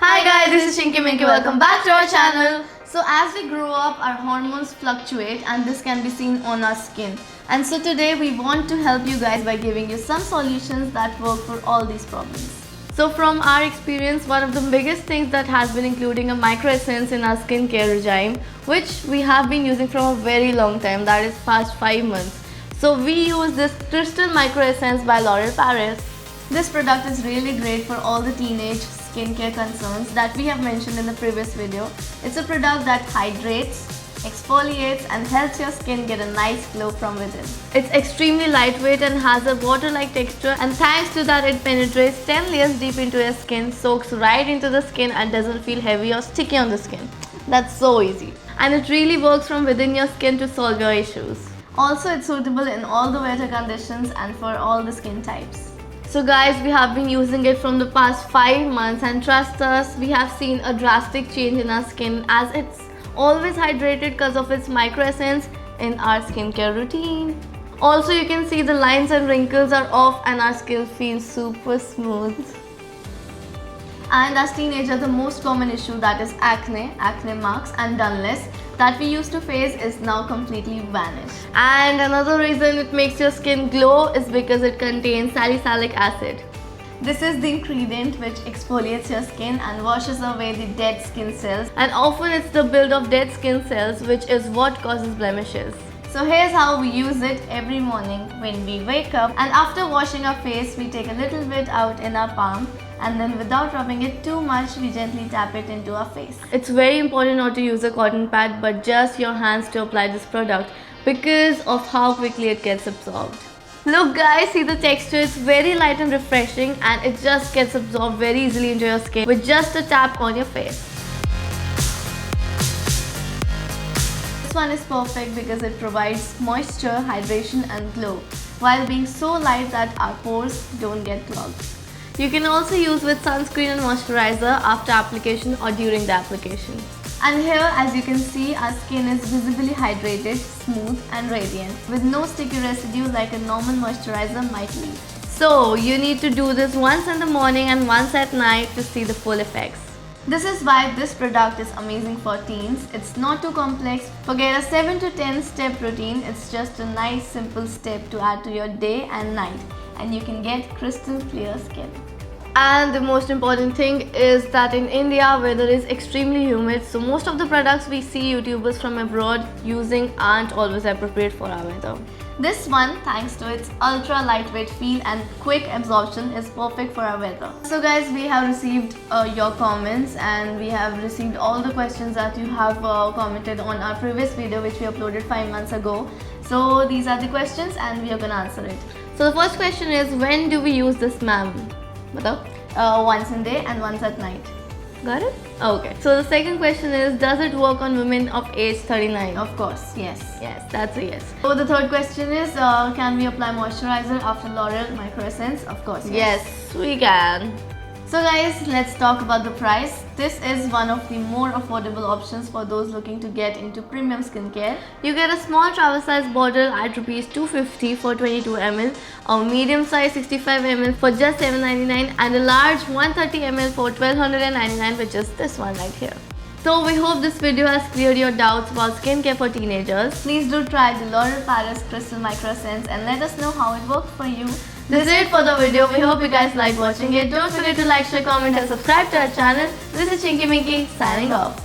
Hi guys, this is Chinky Minky. Welcome back to our channel. So as we grow up, our hormones fluctuate and this can be seen on our skin. And so today we want to help you guys by giving you some solutions that work for all these problems. So from our experience, one of the biggest things that has been including a micro essence in our skincare regime, which we have been using from a very long time, that is past 5 months. So we use this Crystal Micro Essence by L'Oreal Paris. This product is really great for all the teenage skincare concerns that we have mentioned in the previous video. It's a product that hydrates, exfoliates and helps your skin get a nice glow from within. It's extremely lightweight and has a water-like texture, and thanks to that it penetrates 10 layers deep into your skin, soaks right into the skin and doesn't feel heavy or sticky on the skin. That's so easy. And it really works from within your skin to solve your issues. Also, it's suitable in all the weather conditions and for all the skin types. So guys, we have been using it from the past 5 months and trust us, we have seen a drastic change in our skin as it's always hydrated because of its micro essence in our skincare routine. Also, you can see the lines and wrinkles are off and our skin feels super smooth. And as teenagers, the most common issue, that is acne marks and dullness that we used to face is now completely vanished. And another reason it makes your skin glow is because it contains salicylic acid. This is the ingredient which exfoliates your skin and washes away the dead skin cells, and often it's the build of dead skin cells which is what causes blemishes. So here's how we use it every morning when we wake up, and after washing our face we take a little bit out in our palm, and then without rubbing it too much we gently tap it into our face. It's very important not to use a cotton pad but just your hands to apply this product because of how quickly it gets absorbed. Look guys, see the texture, it's very light and refreshing and it just gets absorbed very easily into your skin with just a tap on your face. This one is perfect because it provides moisture, hydration and glow while being so light that our pores don't get clogged. You can also use with sunscreen and moisturizer after application or during the application. And here, as you can see, our skin is visibly hydrated, smooth and radiant with no sticky residue like a normal moisturizer might leave. So you need to do this once in the morning and once at night to see the full effects. This is why this product is amazing for teens. It's not too complex. Forget a 7 to 10 step routine. It's just a nice simple step to add to your day and night, and you can get crystal clear skin. And the most important thing is that in India weather is extremely humid, so most of the products we see YouTubers from abroad using aren't always appropriate for our weather. This one, thanks to its ultra lightweight feel and quick absorption, is perfect for our weather. So guys, we have received your comments and we have received all the questions that you have commented on our previous video which we uploaded 5 months ago. So these are the questions and we are gonna answer it. So the first question is, when do we use this, ma'am? Once in day and once at night. Got it? Okay. So the second question is, does it work on women of age 39? Of course, yes. Yes, that's a yes. So the third question is, can we apply moisturizer after L'Oreal Micro Essence? Of course, yes. Yes, we can. So guys, let's talk about the price. This is one of the more affordable options for those looking to get into premium skincare. You get a small travel size bottle at Rs 250 for 22 ml, a medium size 65 ml for just $7.99 and a large 130 ml for $12.99, which is this one right here. So we hope this video has cleared your doubts about skincare for teenagers. Please do try the L'Oreal Paris Crystal Micro Essence and let us know how it worked for you. This is it for the video. We hope you guys liked watching it. Don't forget to like, share, comment and subscribe to our channel. This is Chinky Minky signing off.